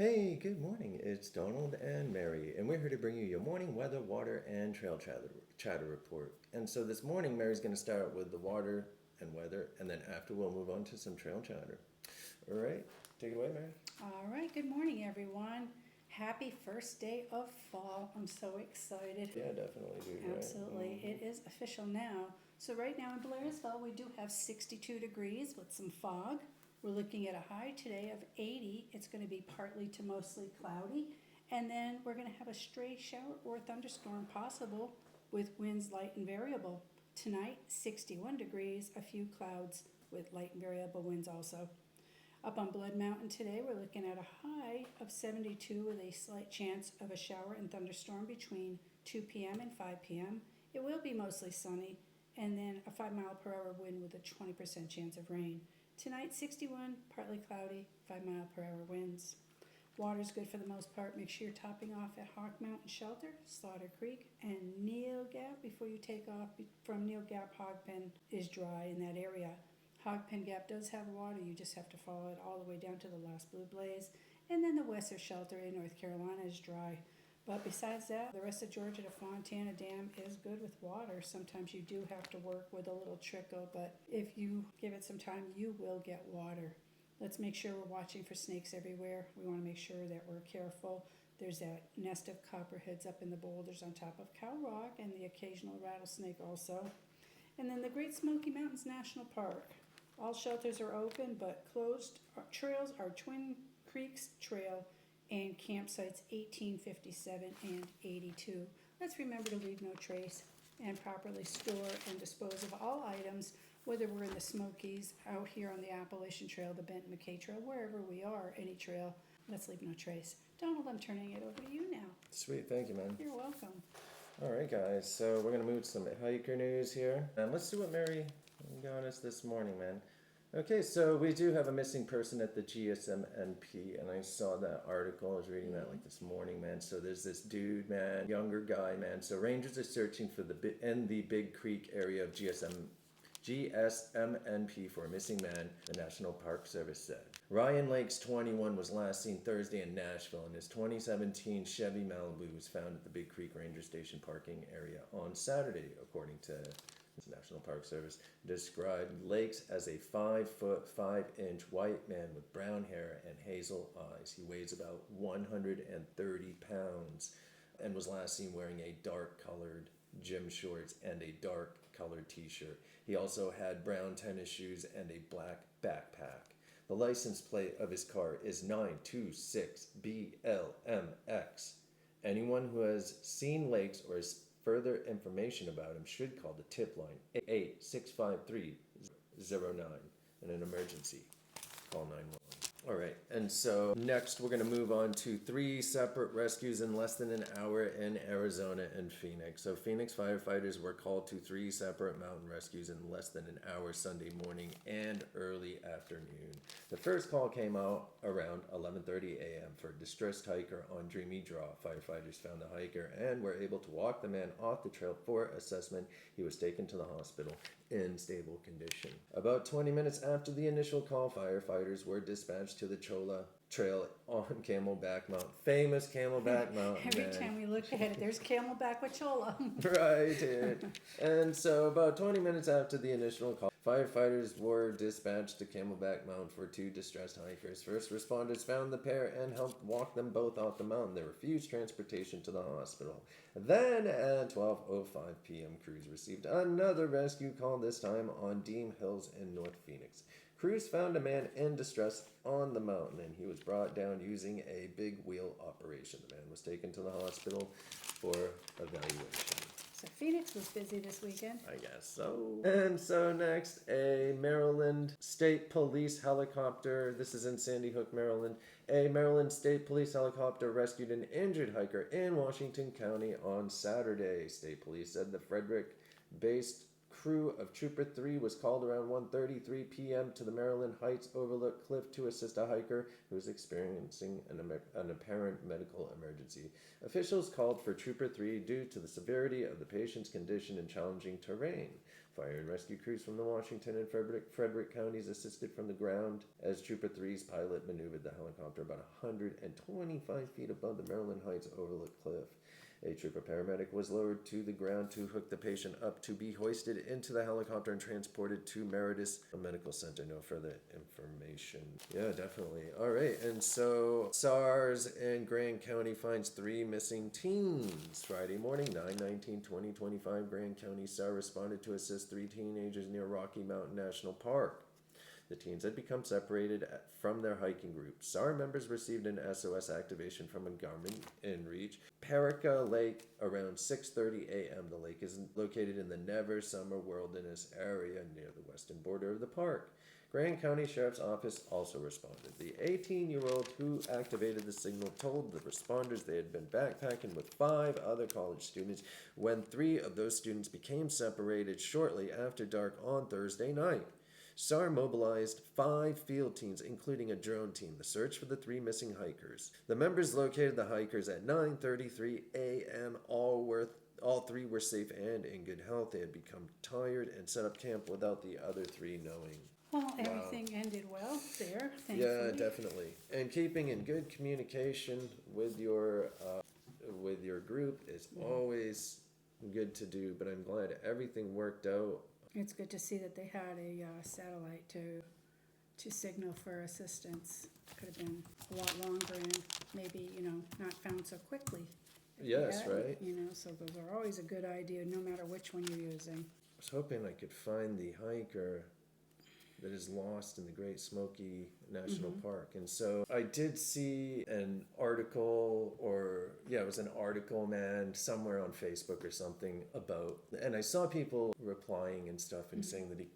Hey, good morning. It's Donald and Mary, and we're here to bring you your morning weather, water, and trail chatter report. And so this morning, Mary's going to start with the water and weather, and then after we'll move on to some trail chatter. All right, take it away, Mary. All right, good morning, everyone. Happy first day of fall. I'm so excited. Yeah, definitely, dude. Right? Absolutely. It is official now. So right now in Blairsville, we do have 62 degrees with some fog. We're looking at a high today of 80. It's going to be partly to mostly cloudy. And then we're going to have a stray shower or thunderstorm possible with winds light and variable. Tonight, 61 degrees, a few clouds with light and variable winds also. Up on Blood Mountain today, we're looking at a high of 72 with a slight chance of a shower and thunderstorm between 2 p.m. and 5 p.m. It will be mostly sunny, and then a 5-mile-per-hour wind with a 20% chance of rain. Tonight, 61, partly cloudy, 5-mile-per-hour winds. Water's good for the most part. Make sure you're topping off at Hawk Mountain Shelter, Slaughter Creek, and Neil Gap before you take off from Neil Gap. Hogpen is dry in that area. Hogpen Gap does have water, you just have to follow it all the way down to the last blue blaze. And then the Wesser Shelter in North Carolina is dry. But besides that, the rest of Georgia to Fontana Dam is good with water. Sometimes you do have to work with a little trickle, but if you give it some time, you will get water. Let's make sure we're watching for snakes everywhere. We want to make sure that we're careful. There's that nest of copperheads up in the boulders on top of Cow Rock and the occasional rattlesnake also. And then the Great Smoky Mountains National Park. All shelters are open, but closed trails are Twin Creeks Trail and campsites 1857 and 82. Let's remember to leave no trace and properly store and dispose of all items, whether we're in the Smokies, out here on the Appalachian Trail, the Benton McKay Trail, wherever we are, any trail. Let's leave no trace. Donald, I'm turning it over to you now. Sweet, thank you, man. You're welcome. All right, guys, so we're going to move to some hiker news here. And let's see what Mary got us this morning, man. Okay, so we do have a missing person at the GSMNP, and I saw that article. I was reading that like this morning, man. So there's this dude, man, younger guy, man. So rangers are searching for the Big Creek area of GSMNP for a missing man, the National Park Service said. Ryan Lakes, 21, was last seen Thursday in Nashville, and his 2017 Chevy Malibu was found at the Big Creek Ranger Station parking area on Saturday, according to the National Park Service. Described Lakes as a 5-foot 5-inch white man with brown hair and hazel eyes. He weighs about 130 pounds and was last seen wearing a dark colored gym shorts and a dark colored t-shirt. He also had brown tennis shoes and a black backpack. The license plate of his car is 926BLMX. Anyone who has seen Lakes or has further information about him should call the tip line 8865309 in an emergency. Call 911. All right, and so next we're going to move on to 3 separate rescues in less than an hour in Arizona and Phoenix. So Phoenix firefighters were called to 3 separate mountain rescues in less than an hour Sunday morning and early afternoon. The first call came out around 11:30 a.m. for a distressed hiker on Dreamy Draw. Firefighters found the hiker and were able to walk the man off the trail for assessment. He was taken to the hospital in stable condition. About 20 minutes after the initial call, firefighters were dispatched to the Cholla Trail on Camelback Mountain. Famous Camelback Mountain, Every man. time we look ahead, there's Camelback with Cholla. Right, dude. And so about 20 minutes after the initial call, firefighters were dispatched to Camelback Mountain for 2 distressed hikers. First responders found the pair and helped walk them both off the mountain. They refused transportation to the hospital. Then at 12:05 p.m., crews received another rescue call, this time on Dean Hills in North Phoenix. Crews found a man in distress on the mountain, and he was brought down using a big wheel operation. The man was taken to the hospital for evaluation. So Phoenix was busy this weekend. I guess so. And so next, a Maryland State Police helicopter. This is in Sandy Hook, Maryland. A Maryland State Police helicopter rescued an injured hiker in Washington County on Saturday. State Police said the Frederick-based crew of Trooper 3 was called around 1:33 p.m. to the Maryland Heights Overlook Cliff to assist a hiker who was experiencing an apparent medical emergency. Officials called for Trooper 3 due to the severity of the patient's condition and challenging terrain. Fire and rescue crews from the Washington and Frederick counties assisted from the ground as Trooper 3's pilot maneuvered the helicopter about 125 feet above the Maryland Heights overlook cliff. A trooper paramedic was lowered to the ground to hook the patient up to be hoisted into the helicopter and transported to Meritus Medical Center. No further information. Yeah, definitely. All right, and so SARS in Grand County finds 3 missing teens. Friday morning, 9/19/2025, Grand County SAR responded to assist 3 teenagers near Rocky Mountain National Park. The teens had become separated from their hiking group. SAR members received an SOS activation from a Garmin InReach. Perica Lake around 6:30 a.m. The lake is located in the Never Summer Wilderness area near the western border of the park. Grand County Sheriff's Office also responded. The 18-year-old who activated the signal told the responders they had been backpacking with 5 other college students when 3 of those students became separated shortly after dark on Thursday night. SAR mobilized 5 field teams, including a drone team, to search for the 3 missing hikers. The members located the hikers at 9:33 a.m. All 3 were safe and in good health. They had become tired and set up camp without the other 3 knowing. Well, everything ended well there, thankfully. Yeah, definitely. And keeping in good communication with your group is always good to do, but I'm glad everything worked out. It's good to see that they had a satellite to signal for assistance. Could have been a lot longer and maybe, not found so quickly. Yes, right? So those are always a good idea, no matter which one you're using. I was hoping I could find the hiker that is lost in the Great Smoky National Park. And so I did see an article, it was an article, man, somewhere on Facebook or something about, and I saw people replying and stuff and saying that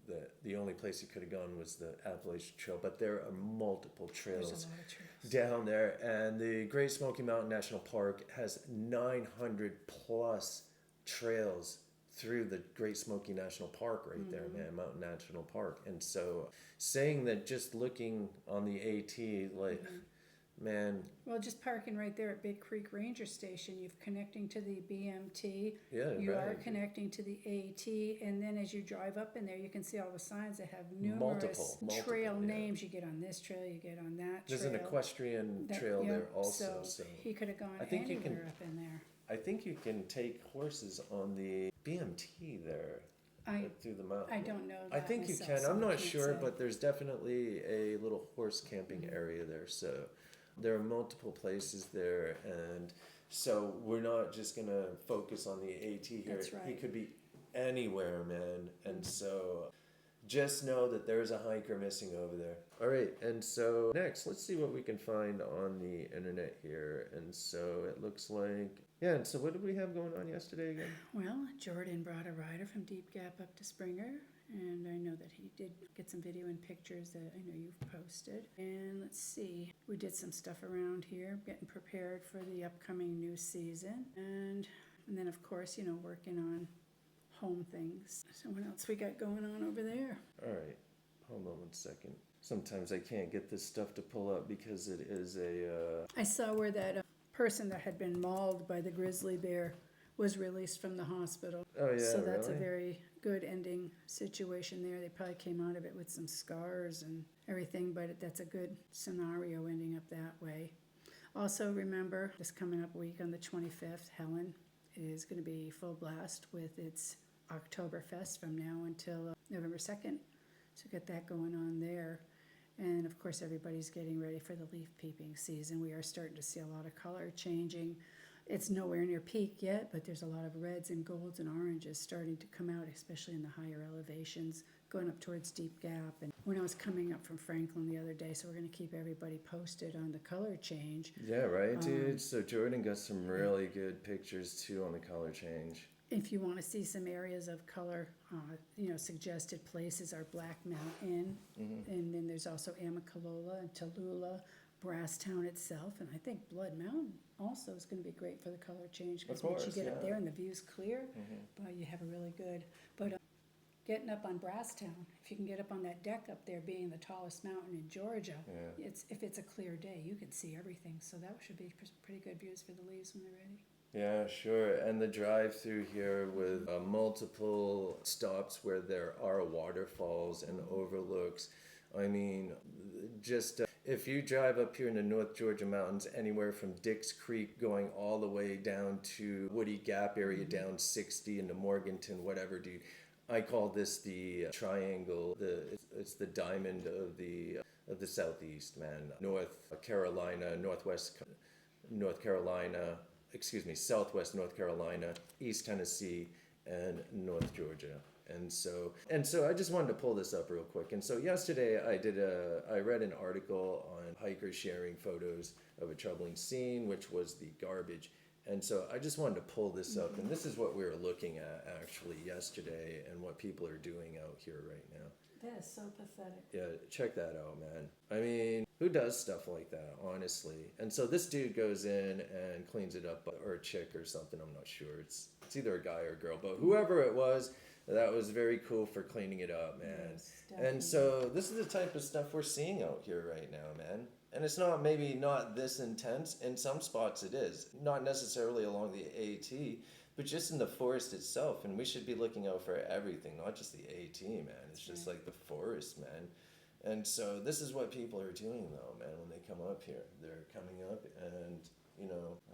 that the only place he could have gone was the Appalachian Trail, but there are multiple trails, There's a lot of trails down there, and the Great Smoky Mountain National Park has 900 plus trails through the Great Smoky National Park right there, man, Mountain National Park. And so saying that just looking on the AT, like, man. Well, just parking right there at Big Creek Ranger Station, you're connecting to the BMT. Yeah, you right. are connecting to the AT, and then as you drive up in there, you can see all the signs that have numerous trail names. You get on this trail, you get on that trail. There's an equestrian trail there also. So he could have gone I think anywhere up in there. I think you can take horses on the BMT there through the mountain. I don't know that I think myself, you can. so I'm I not can't sure, say. but there's definitely a little horse camping area there. So there are multiple places there, and so we're not just gonna focus on the AT here. That's right. He could be anywhere, man. And so just know that there's a hiker missing over there. All right, and so next, let's see what we can find on the internet here. And so it looks like, yeah, and so what did we have going on yesterday again? Well, Jordan brought a rider from Deep Gap up to Springer, and I know that he did get some video and pictures that I know you've posted. And let's see, we did some stuff around here, getting prepared for the upcoming new season. And then, of course, working on home things. So what else we got going on over there? All right, hold on 1 second. Sometimes I can't get this stuff to pull up because it is a... I saw where that person that had been mauled by the grizzly bear was released from the hospital. Oh, yeah, So that's really? a very good ending situation there. They probably came out of it with some scars and everything, but that's a good scenario ending up that way. Also remember, this coming up week on the 25th, Helen is going to be full blast with its Oktoberfest from now until November 2nd. So get that going on there. And of course, everybody's getting ready for the leaf peeping season. We are starting to see a lot of color changing. It's nowhere near peak yet, but there's a lot of reds and golds and oranges starting to come out, especially in the higher elevations, going up towards Deep Gap. And when I was coming up from Franklin the other day, so we're going to keep everybody posted on the color change. Yeah, right, dude? So Jordan got some really good pictures, too, on the color change. If you want to see some areas of color, suggested places are Black Mountain, and then there's also Amicalola and Tallulah, Brasstown itself, and I think Blood Mountain also is going to be great for the color change, because once you get up there and the view's clear, you have a really good. But getting up on Brasstown, if you can get up on that deck up there, being the tallest mountain in Georgia, if it's a clear day, you can see everything. So that should be pretty good views for the leaves when they're ready. Yeah, sure. And the drive through here with multiple stops where there are waterfalls and overlooks. I mean, just if you drive up here in the North Georgia mountains, anywhere from Dix Creek going all the way down to Woody Gap area, down 60 into Morganton, whatever, dude. I call this the triangle. It's the diamond of the southeast, man. North Carolina, North Carolina, Southwest North Carolina, East Tennessee, and North Georgia. And so I just wanted to pull this up real quick. And so yesterday I read an article on hikers sharing photos of a troubling scene, which was the garbage. And so I just wanted to pull this up, and this is what we were looking at actually yesterday, and what people are doing out here right now. That is so pathetic. Yeah, check that out, man. I mean, who does stuff like that, honestly? And so this dude goes in and cleans it up, or a chick or something, I'm not sure. It's either a guy or a girl, but whoever it was, that was very cool for cleaning it up, man. Yes, And so this is the type of stuff we're seeing out here right now, man. And it's maybe not this intense. In some spots it is. Not necessarily along the AT, but just in the forest itself. And we should be looking out for everything, not just the AT, man. It's just like the forest, man. And so this is what people are doing, though, man, when they come up here. They're coming up and,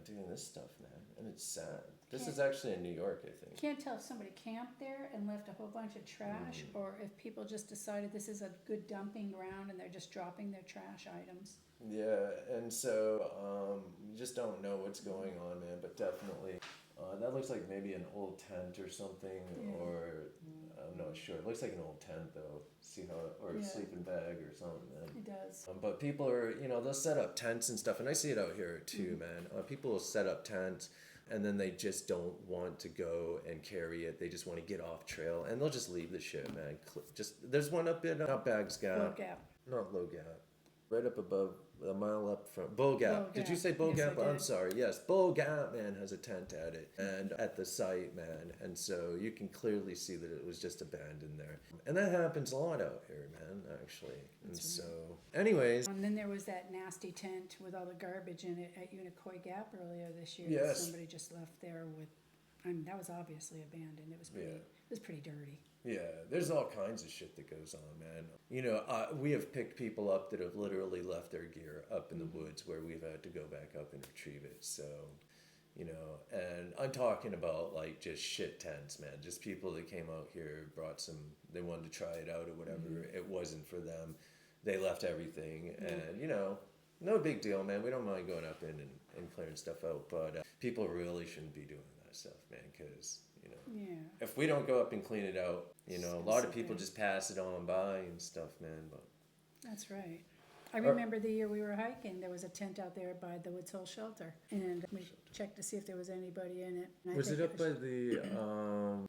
doing this stuff, man. And it's sad. This is actually in New York, I think. Can't tell if somebody camped there and left a whole bunch of trash, or if people just decided this is a good dumping ground and they're just dropping their trash items. Yeah, and so you just don't know what's going on, man, but definitely. That looks like maybe an old tent or something, or I'm not sure. It looks like an old tent, though. See how, or a sleeping bag or something, man. It does. But people are, they'll set up tents and stuff, and I see it out here too, man. People will set up tents, and then they just don't want to go and carry it. They just want to get off trail, and they'll just leave the shit, man. There's one up in not Bags Gap, Low Gap. not Low Gap, right up above. A mile up from Bull Gap. Did you say Bull Yes, Gap? I did. I'm sorry. Yes, Bull Gap, man, has a tent at it and at the site, man. And so you can clearly see that it was just abandoned there. And that happens a lot out here, man, actually. Anyways. And then there was that nasty tent with all the garbage in it at Unicoi Gap earlier this year. Yes. That somebody just left there with. I mean, that was obviously abandoned. It was pretty dirty. Yeah, there's all kinds of shit that goes on, man. We have picked people up that have literally left their gear up in the woods where we've had to go back up and retrieve it. So, and I'm talking about like just shit tents, man. Just people that came out here, brought some, they wanted to try it out or whatever. It wasn't for them. They left everything and, no big deal, man. We don't mind going up in and clearing stuff out, but people really shouldn't be doing that stuff, man, because... if we don't go up and clean it out, a lot of people just pass it on by and stuff, man. But that's right. I remember the year we were hiking, there was a tent out there by the Woods Hole Shelter, and we checked to see if there was anybody in it. And was it up by the?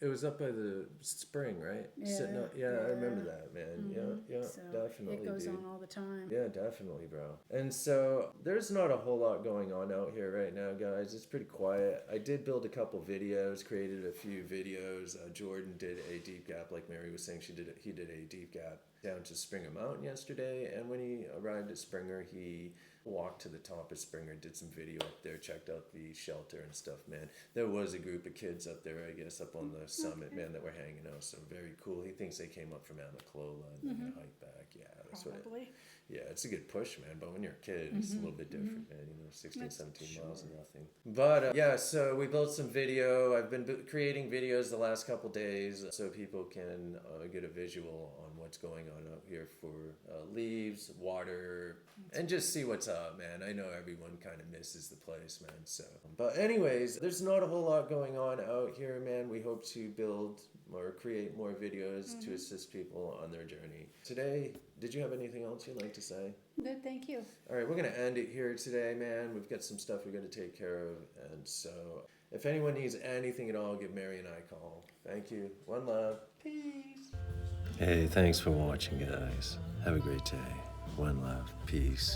It was up by the spring, right? Yeah, I remember that, man. Yeah, So definitely. it goes dude. on all the time. Yeah, definitely, bro. And so there's not a whole lot going on out here right now, guys. It's pretty quiet. I did build a couple videos, created a few videos. Jordan did a deep gap, like Mary was saying. He did a deep gap down to Springer Mountain yesterday, and when he arrived at Springer, he walked to the top of Springer, did some video up there, checked out the shelter and stuff, man. There was a group of kids up there, I guess, up on the summit, man, that were hanging out, so very cool. He thinks they came up from Amiclola and they're gonna hike back. Yeah, that's Probably. Yeah, it's a good push, man, but when you're a kid, it's a little bit different, man, 16, That's 17 miles and nothing. But, yeah, so we built some video. I've been creating videos the last couple days so people can get a visual on what's going on out here for leaves, water, and just see what's up, man. I know everyone kind of misses the place, man, so. But anyways, there's not a whole lot going on out here, man. We hope to build or create more videos to assist people on their journey. Today, did you have anything else you'd like to say? Good, thank you. All right, we're going to end it here today, man. We've got some stuff we're going to take care of. And so if anyone needs anything at all, give Mary and I a call. Thank you. One love. Peace. Hey, thanks for watching, guys. Have a great day. One love. Peace.